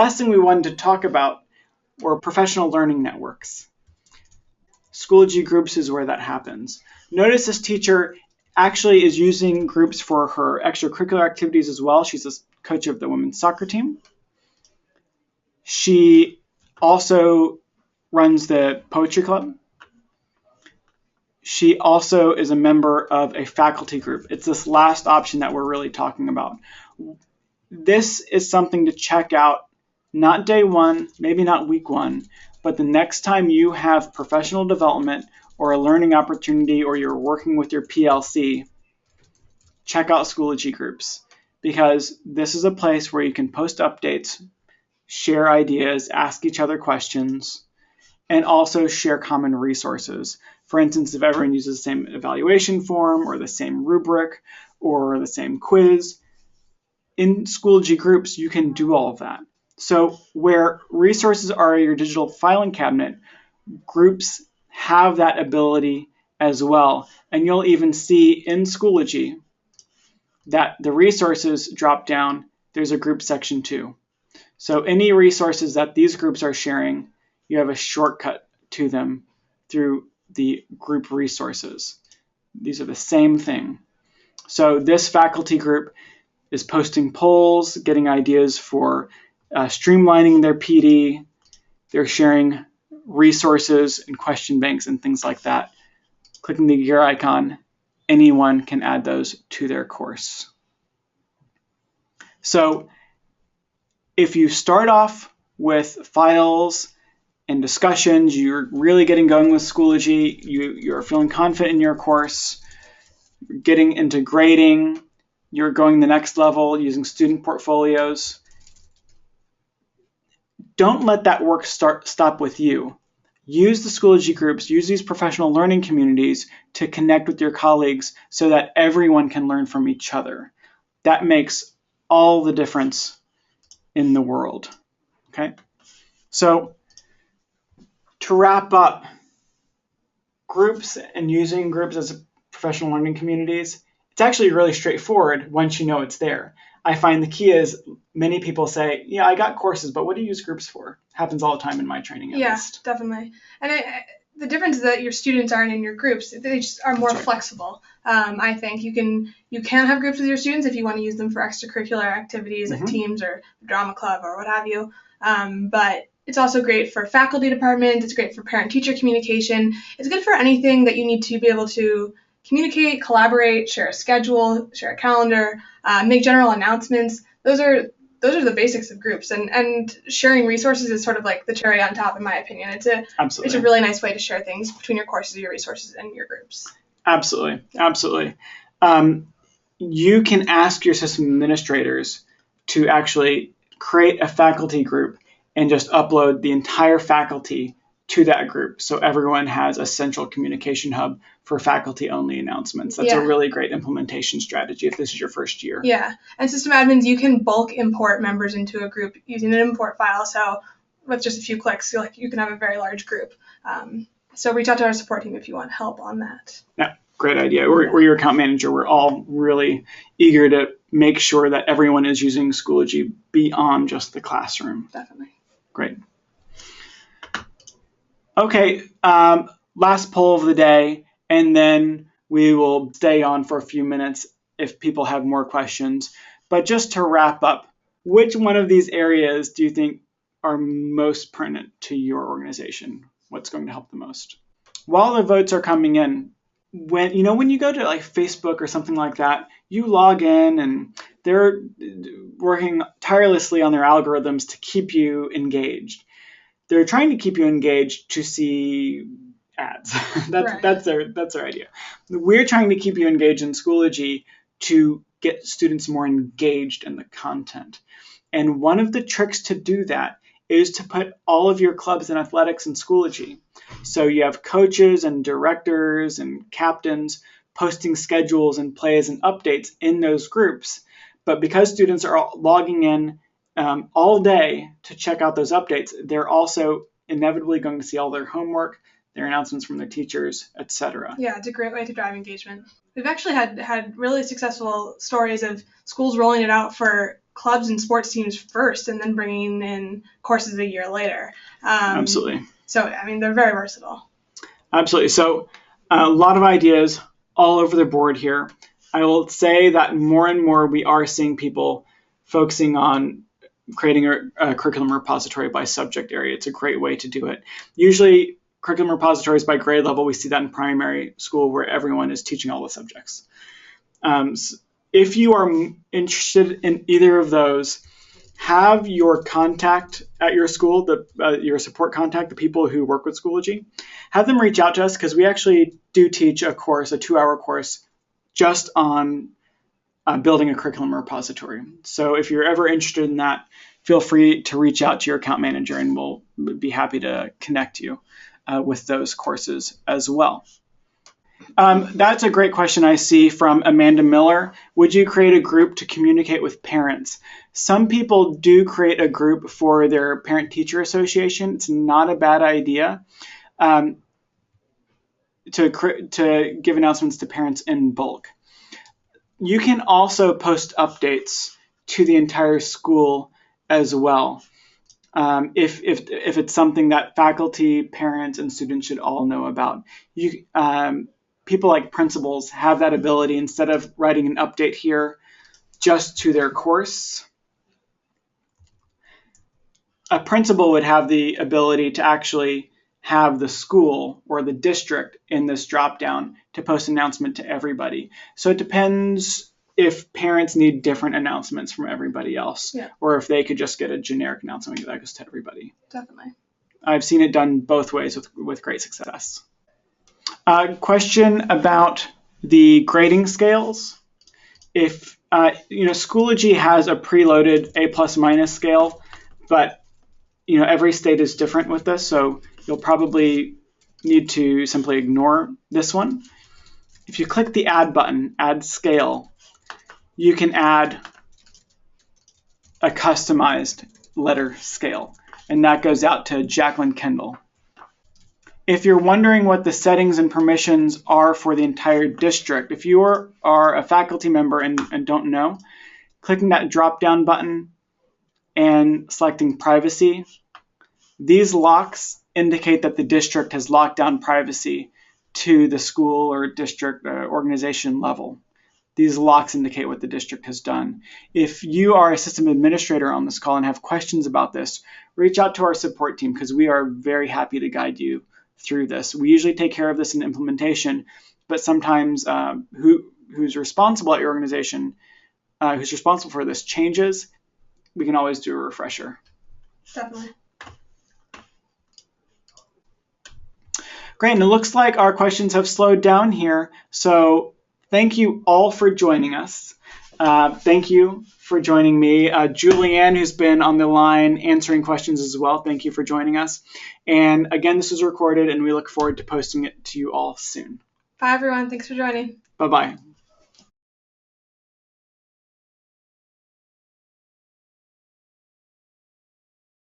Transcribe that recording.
last thing we wanted to talk about were professional learning networks. Schoology groups is where that happens. Notice this teacher actually is using groups for her extracurricular activities as well. She's a coach of the women's soccer team. She also runs the poetry club. She also is a member of a faculty group. It's this last option that we're really talking about. This is something to check out, not day one, maybe not week one, but the next time you have professional development or a learning opportunity or you're working with your PLC, check out Schoology groups, because this is a place where you can post updates, share ideas, ask each other questions, and also share common resources. For instance, if everyone uses the same evaluation form or the same rubric or the same quiz, in Schoology groups, you can do all of that. So where resources are your digital filing cabinet, groups have that ability as well. And you'll even see in Schoology that the resources drop down, there's a group section too. So any resources that these groups are sharing, you have a shortcut to them through the group resources. These are the same thing. So this faculty group is posting polls, getting ideas for streamlining their PD. They're sharing resources and question banks and things like that. Clicking the gear icon, anyone can add those to their course. So if you start off with files and discussions, you're really getting going with Schoology, you're feeling confident in your course, getting into grading, you're going the next level using student portfolios. Don't let that work stop with you. Use the Schoology groups, use these professional learning communities to connect with your colleagues so that everyone can learn from each other. That makes all the difference in the world. Okay? So to wrap up, groups and using groups as professional learning communities, it's actually really straightforward once you know it's there. I find the key is many people say, yeah, I got courses, but what do you use groups for? Happens all the time in my training, at least. Yeah, definitely. And the difference is that your students aren't in your groups. They just are more flexible. I think you can have groups with your students if you want to use them for extracurricular activities like teams or drama club or what have you. But it's also great for faculty department. It's great for parent-teacher communication. It's good for anything that you need to be able to communicate, collaborate, share a schedule, share a calendar, make general announcements. Those are the basics of groups, and sharing resources is sort of like the cherry on top, in my opinion. It's a really nice way to share things between your courses, your resources, and your groups. Absolutely. You can ask your system administrators to actually create a faculty group and just upload the entire faculty to that group, so everyone has a central communication hub for faculty-only announcements. That's a really great implementation strategy if this is your first year. Yeah, and system admins, you can bulk import members into a group using an import file, so with just a few clicks, you can have a very large group. So reach out to our support team if you want help on that. Yeah, great idea. We're your account manager. We're all really eager to make sure that everyone is using Schoology beyond just the classroom. Definitely. Great. Okay, last poll of the day, and then we will stay on for a few minutes if people have more questions. But just to wrap up, which one of these areas do you think are most pertinent to your organization? What's going to help the most? While the votes are coming in, when you go to like Facebook or something like that, you log in and they're working tirelessly on their algorithms to keep you engaged. They're trying to keep you engaged to see ads. That's their idea. We're trying to keep you engaged in Schoology to get students more engaged in the content. And one of the tricks to do that is to put all of your clubs and athletics in Schoology. So you have coaches and directors and captains posting schedules and plays and updates in those groups. But because students are logging in all day to check out those updates, they're also inevitably going to see all their homework, their announcements from their teachers, etc. Yeah, it's a great way to drive engagement. We've actually had really successful stories of schools rolling it out for clubs and sports teams first and then bringing in courses a year later. Absolutely. So, I mean, they're very versatile. Absolutely. So a lot of ideas all over the board here. I will say that more and more we are seeing people focusing on creating a curriculum repository by subject area. It's a great way to do it. Usually curriculum repositories by grade level, we see that in primary school where everyone is teaching all the subjects. If you are interested in either of those, have your contact at your school, your support contact, the people who work with Schoology, have them reach out to us because we actually do teach a course, a 2-hour course, just on building a curriculum repository. So if you're ever interested in that, feel free to reach out to your account manager and we'll be happy to connect you with those courses as well. That's a great question I see from Amanda Miller. Would you create a group to communicate with parents? Some people do create a group for their parent-teacher association. It's not a bad idea to give announcements to parents in bulk. You can also post updates to the entire school as well. If it's something that faculty, parents, and students should all know about. People like principals have that ability. Instead of writing an update here just to their course, a principal would have the ability to actually have the school or the district in this dropdown to post an announcement to everybody. So it depends if parents need different announcements from everybody else, or if they could just get a generic announcement that goes to everybody. Definitely. I've seen it done both ways with great success. Question about the grading scales. If Schoology has a preloaded A+- scale, but every state is different with this, so you'll probably need to simply ignore this one. If you click the Add button, Add Scale, you can add a customized letter scale, and that goes out to Jacqueline Kendall. If you're wondering what the settings and permissions are for the entire district, if you are a faculty member and don't know, clicking that drop-down button and selecting Privacy, these locks indicate that the district has locked down privacy to the school or district organization level. These locks indicate what the district has done. If you are a system administrator on this call and have questions about this, reach out to our support team because we are very happy to guide you through this. We usually take care of this in implementation, but sometimes who's responsible at your organization, who's responsible for this changes, we can always do a refresher. Definitely. Great, and it looks like our questions have slowed down here. So thank you all for joining us. Thank you for joining me. Julianne, who's been on the line answering questions as well, thank you for joining us. And again, this is recorded and we look forward to posting it to you all soon. Bye, everyone. Thanks for joining. Bye-bye.